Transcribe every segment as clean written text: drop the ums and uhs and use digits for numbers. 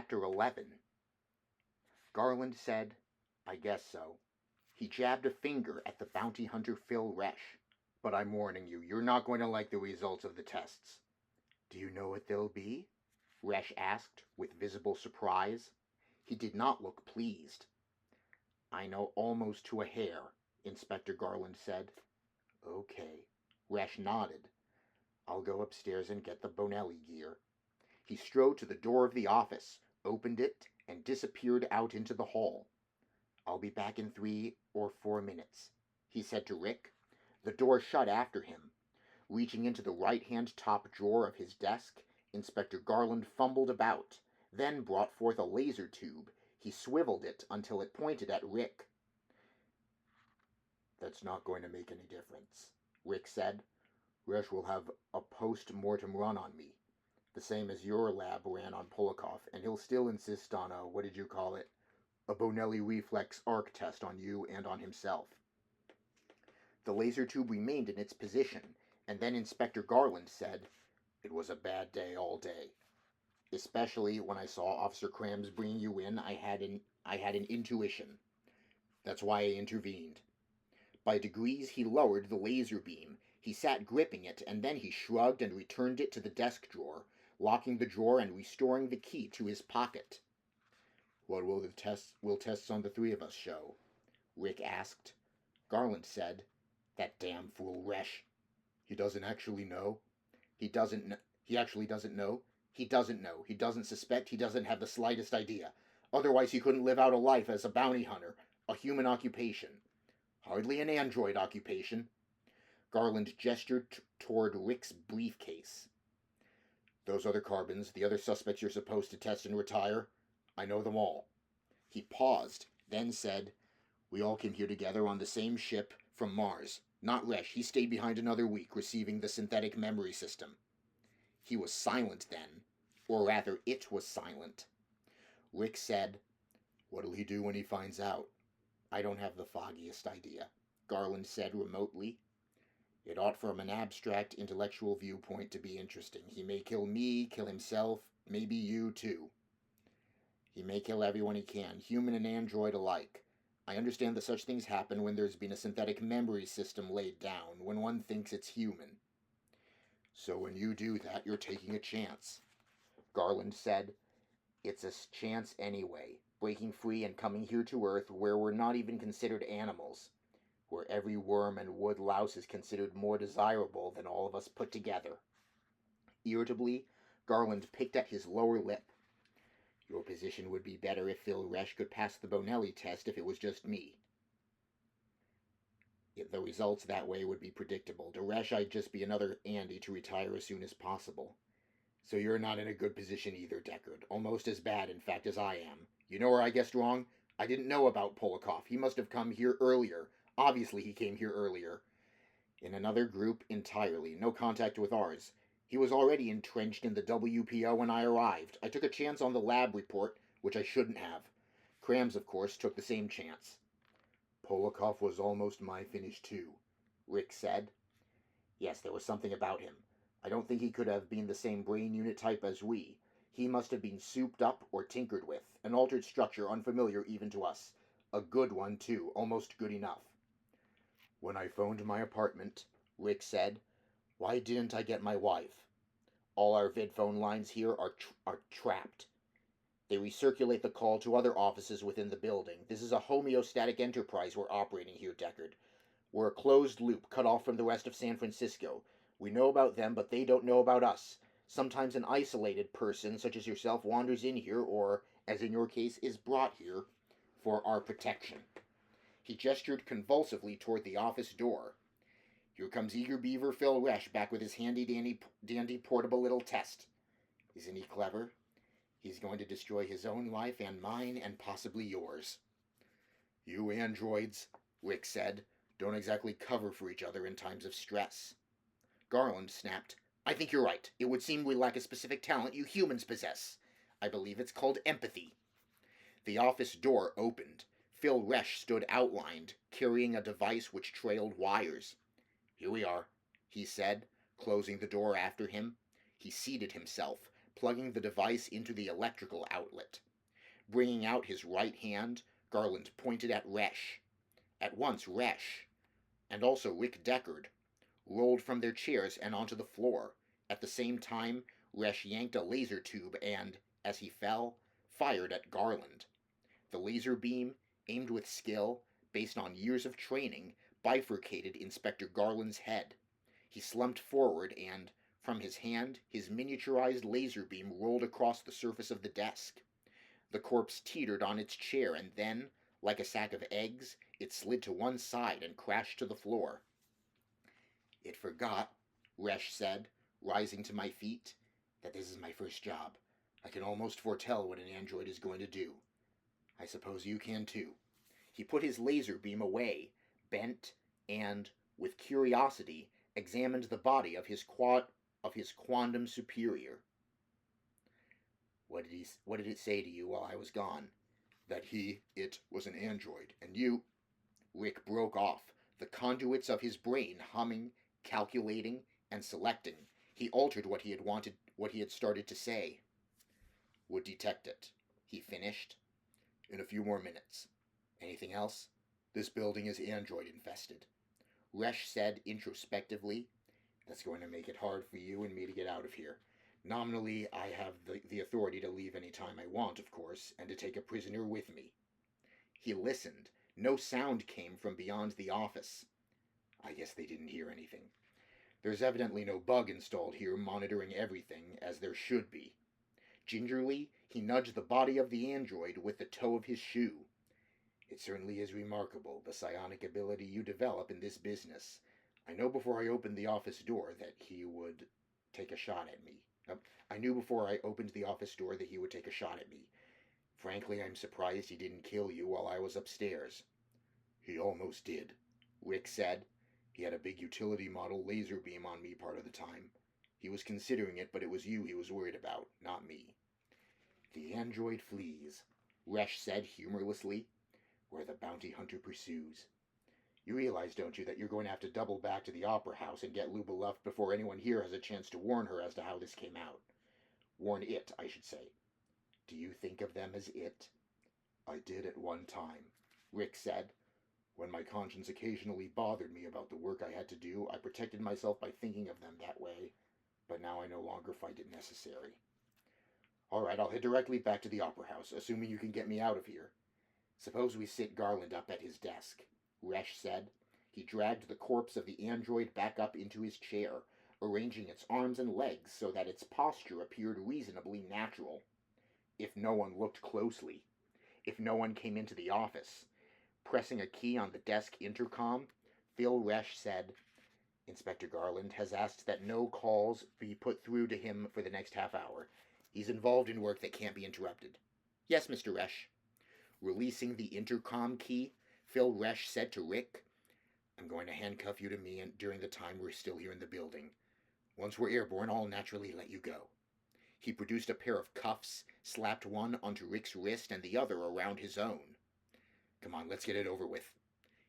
Chapter 11. Garland said, "I guess so." He jabbed a finger at the bounty hunter Phil Resch. "But I'm warning you, you're not going to like the results of the tests." "Do you know what they'll be?" Resch asked, with visible surprise. He did not look pleased. "I know almost to a hair," Inspector Garland said. "Okay." Resch nodded. "I'll go upstairs and get the Bonelli gear." He strode to the door of the office, opened it, and disappeared out into the hall. "I'll be back in 3 or 4 minutes," he said to Rick. The door shut after him. Reaching into the right-hand top drawer of his desk, Inspector Garland fumbled about, then brought forth a laser tube. He swiveled it until it pointed at Rick. "That's not going to make any difference," Rick said. "Resch will have a post-mortem run on me, the same as your lab ran on Polikoff, and he'll still insist on a, what did you call it, a Bonelli reflex arc test on you and on himself." The laser tube remained in its position, and then Inspector Garland said, "It was a bad day all day. Especially when I saw Officer Krams bring you in, I had an intuition. That's why I intervened." By degrees he lowered the laser beam. He sat gripping it, and then he shrugged and returned it to the desk drawer, locking the drawer and restoring the key to his pocket. "What will tests on the 3 of us show?" Rick asked. Garland said, "That damn fool Resch. He doesn't actually know? He actually doesn't know? He doesn't know. He doesn't suspect. He doesn't have the slightest idea. Otherwise he couldn't live out a life as a bounty hunter, a human occupation. Hardly an android occupation." Garland gestured toward Rick's briefcase. "Those other carbons, the other suspects you're supposed to test and retire, I know them all." He paused, then said, "We all came here together on the same ship from Mars. Not Resch. He stayed behind another week, receiving the synthetic memory system." He was silent then, or rather it was silent. Rick said, "What'll he do when he finds out?" "I don't have the foggiest idea," Garland said remotely. "It ought from an abstract intellectual viewpoint to be interesting. He may kill me, kill himself, maybe you too. He may kill everyone he can, human and android alike. I understand that such things happen when there's been a synthetic memory system laid down, when one thinks it's human." "So when you do that, you're taking a chance," Garland said. "It's a chance anyway, breaking free and coming here to Earth where we're not even considered animals, where every worm and wood louse is considered more desirable than all of us put together." Irritably, Garland picked at his lower lip. "Your position would be better if Phil Resch could pass the Bonelli test if it was just me. The results that way would be predictable. To Resch, I'd just be another Andy to retire as soon as possible. So you're not in a good position either, Deckard. Almost as bad, in fact, as I am. You know where I guessed wrong? I didn't know about Polikoff. He must have come here earlier. Obviously he came here earlier. In another group entirely. No contact with ours. He was already entrenched in the WPO when I arrived. I took a chance on the lab report, which I shouldn't have. Krams, of course, took the same chance." "Polikoff was almost my finish too," Rick said. "Yes, there was something about him. I don't think he could have been the same brain unit type as we. He must have been souped up or tinkered with. An altered structure unfamiliar even to us. A good one, too. Almost good enough." "When I phoned my apartment," Rick said, "why didn't I get my wife? All our vidphone lines here are trapped. They recirculate the call to other offices within the building. This is a homeostatic enterprise we're operating here, Deckard. We're a closed loop, cut off from the rest of San Francisco. We know about them, but they don't know about us. Sometimes an isolated person, such as yourself, wanders in here, or, as in your case, is brought here for our protection." He gestured convulsively toward the office door. "Here comes eager beaver Phil Resch back with his handy-dandy portable little test. Isn't he clever? He's going to destroy his own life and mine and possibly yours." "You androids," Rick said, "don't exactly cover for each other in times of stress." Garland snapped, "I think you're right. It would seem we lack a specific talent you humans possess. I believe it's called empathy." The office door opened. Phil Resch stood outlined, carrying a device which trailed wires. "Here we are," he said, closing the door after him. He seated himself, plugging the device into the electrical outlet. Bringing out his right hand, Garland pointed at Resch. At once Resch, and also Rick Deckard, rolled from their chairs and onto the floor. At the same time, Resch yanked a laser tube and, as he fell, fired at Garland. The laser beam, aimed with skill, based on years of training, bifurcated Inspector Garland's head. He slumped forward and, from his hand, his miniaturized laser beam rolled across the surface of the desk. The corpse teetered on its chair and then, like a sack of eggs, it slid to one side and crashed to the floor. "It forgot," Resch said, rising to my feet, "that this is my first job. I can almost foretell what an android is going to do. I suppose you can too." He put his laser beam away, bent, and, with curiosity, examined the body of his quantum superior. What did it say to you while I was gone?" "That it was an android, and you—" Rick broke off, the conduits of his brain humming, calculating, and selecting. He altered what he had started to say. "Would detect it," he finished. "In a few more minutes. Anything else? This building is android infested." Resch said introspectively, "That's going to make it hard for you and me to get out of here. Nominally, I have the authority to leave any time I want, of course, and to take a prisoner with me." He listened. No sound came from beyond the office. I guess they didn't hear anything. There's evidently no bug installed here monitoring everything, as there should be. Gingerly, he nudged the body of the android with the toe of his shoe. "It certainly is remarkable, the psionic ability you develop in this business. I know before I opened the office door that he would take a shot at me. I knew before I opened the office door that he would take a shot at me. Frankly, I'm surprised he didn't kill you while I was upstairs." "He almost did," Rick said. "He had a big utility model laser beam on me part of the time. He was considering it, but it was you he was worried about, not me." "The android flees," Resch said humorlessly, "where the bounty hunter pursues. You realize, don't you, that you're going to have to double back to the opera house and get Luba Luft before anyone here has a chance to warn her as to how this came out. Warn it, I should say. Do you think of them as it?" "I did at one time," Rick said. "When my conscience occasionally bothered me about the work I had to do, I protected myself by thinking of them that way, but now I no longer find it necessary." "All right, I'll head directly back to the opera house, assuming you can get me out of here." "Suppose we sit Garland up at his desk," Resch said. He dragged the corpse of the android back up into his chair, arranging its arms and legs so that its posture appeared reasonably natural. If no one looked closely, if no one came into the office. Pressing a key on the desk intercom, Phil Resch said, "Inspector Garland has asked that no calls be put through to him for the next half hour. He's involved in work that can't be interrupted." "Yes, Mr. Resch." Releasing the intercom key, Phil Resch said to Rick, "I'm going to handcuff you to me during the time we're still here in the building. Once we're airborne, I'll naturally let you go." He produced a pair of cuffs, slapped one onto Rick's wrist and the other around his own. "Come on, let's get it over with."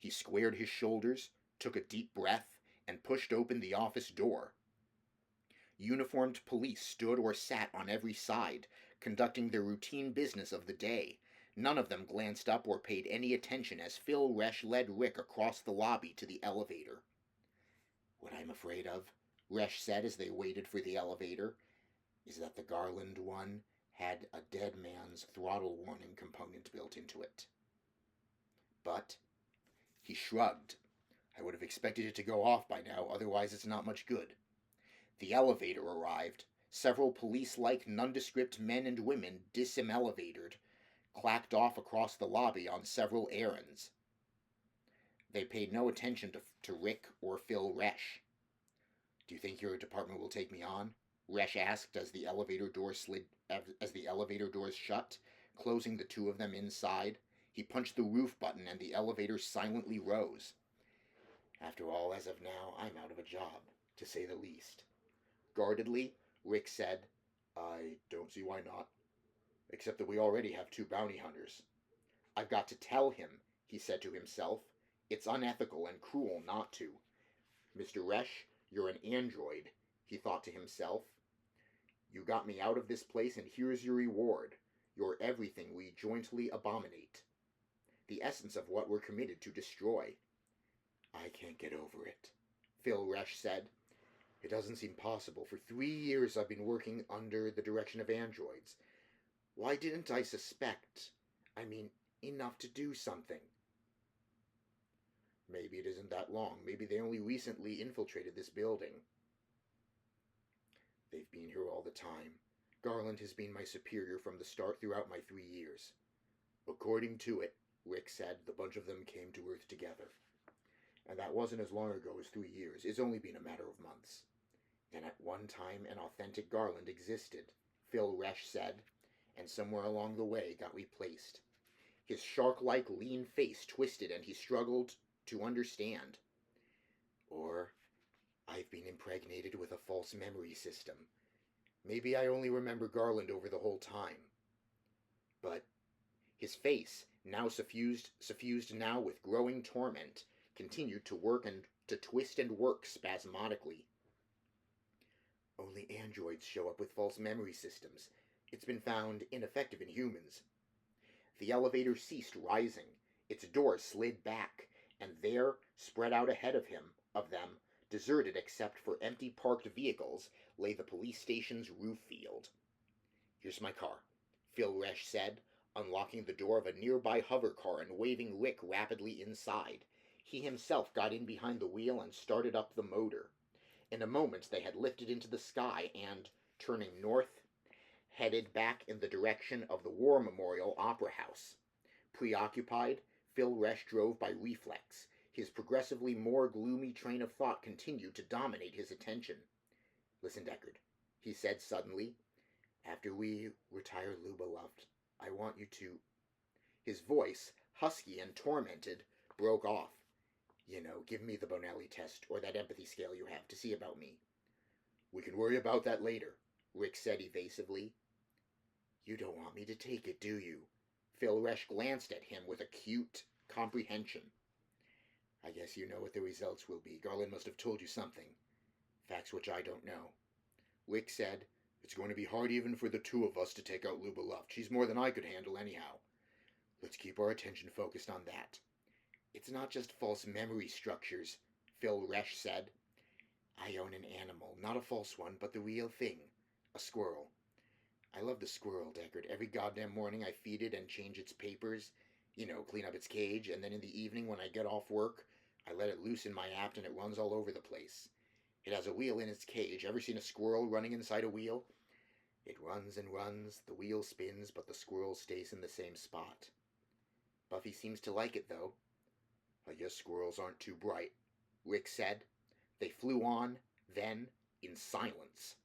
He squared his shoulders, took a deep breath, and pushed open the office door. Uniformed police stood or sat on every side, conducting their routine business of the day. None of them glanced up or paid any attention as Phil Resch led Rick across the lobby to the elevator. "What I'm afraid of," Resch said as they waited for the elevator, "is that the Garland one had a dead man's throttle warning component built into it. But," he shrugged, "I would have expected it to go off by now, otherwise it's not much good." The elevator arrived. Several police-like nondescript men and women disem-elevated, clacked off across the lobby on several errands. They paid no attention to Rick or Phil Resch. "Do you think your department will take me on?" Resch asked as the elevator doors shut, closing the two of them inside. He punched the roof button and the elevator silently rose. "After all, as of now, I'm out of a job, to say the least." Guardedly, Rick said, "I don't see why not. Except that we already have 2 bounty hunters." "I've got to tell him," he said to himself. "It's unethical and cruel not to." "Mr. Resch, you're an android," he thought to himself. You got me out of this place, and here's your reward. You're everything we jointly abominate. The essence of what we're committed to destroy. I can't get over it, Phil Resch said. It doesn't seem possible. For 3 years I've been working under the direction of androids. Why didn't I suspect? I mean, enough to do something. Maybe it isn't that long. Maybe they only recently infiltrated this building. They've been here all the time. Garland has been my superior from the start throughout my 3 years. According to it, Rick said, the bunch of them came to Earth together. And that wasn't as long ago as 3 years. It's only been a matter of months. And at one time, an authentic Garland existed, Phil Resch said, and somewhere along the way got replaced. His shark-like lean face twisted, and he struggled to understand. Or I've been impregnated with a false memory system. Maybe I only remember Garland over the whole time. But his face, now suffused now with growing torment, continued to work and to twist and work spasmodically. Only androids show up with false memory systems. It's been found ineffective in humans. The elevator ceased rising. Its door slid back, and there, spread out ahead of them, deserted except for empty parked vehicles, lay the police station's roof field. Here's my car, Phil Resch said, unlocking the door of a nearby hover car and waving Rick rapidly inside. He himself got in behind the wheel and started up the motor. In a moment they had lifted into the sky and, turning north, headed back in the direction of the War Memorial Opera House. Preoccupied, Phil Resch drove by reflex. His progressively more gloomy train of thought continued to dominate his attention. Listen, Deckard, he said suddenly. After we retire Lou Beloved, I want you to... His voice, husky and tormented, broke off. You know, give me the Bonelli test or that empathy scale you have to see about me. We can worry about that later, Rick said evasively. You don't want me to take it, do you? Phil Resch glanced at him with acute comprehension. I guess you know what the results will be. Garland must have told you something. Facts which I don't know. Rick said, It's going to be hard even for the two of us to take out Lou Beloved. She's more than I could handle anyhow. Let's keep our attention focused on that. It's not just false memory structures, Phil Resch said. I own an animal, not a false one, but the real thing. A squirrel. I love the squirrel, Deckard. Every goddamn morning I feed it and change its papers. You know, clean up its cage, and then in the evening when I get off work, I let it loose in my apt and it runs all over the place. It has a wheel in its cage. Ever seen a squirrel running inside a wheel? It runs and runs, the wheel spins, but the squirrel stays in the same spot. Buffy seems to like it, though. I guess squirrels aren't too bright, Rick said. They flew on, then, in silence.